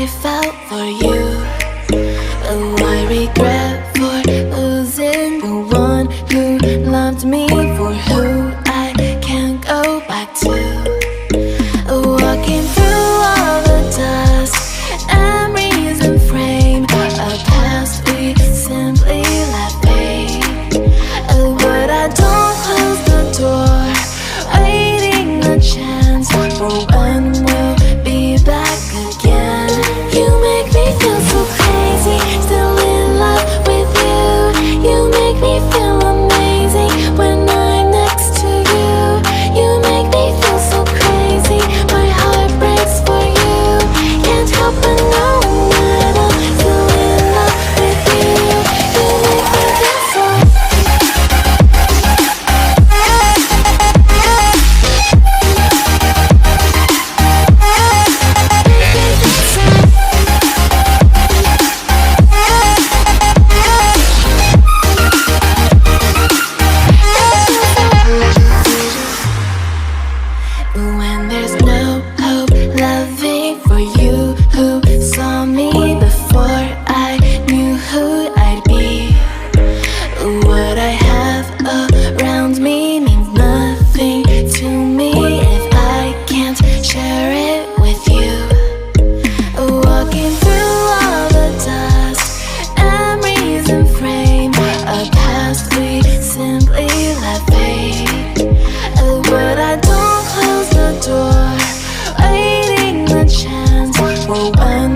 I felt for you. Oh, I regret for losing the one who loved me, for who I can't go back to. Walking through all the dust, memories and frame, a past we simply let fade. Oh, but I don't close the door, waiting a chance for when we'll be back again. You make me feel so crazy, still in love with you. You make me feel amazing when I'm next to you. You make me feel so crazy, my heart breaks for you. Can't help but knowing that I'm still in love with you. You make me feel so. When there's no hope, loving for you who saw me before I knew who I'd be. What I have around me means nothing to me if I can't share it with you. Walking through all the dust, memories and frame, a past we simply let fade. But I don't close the door, waiting the chance for when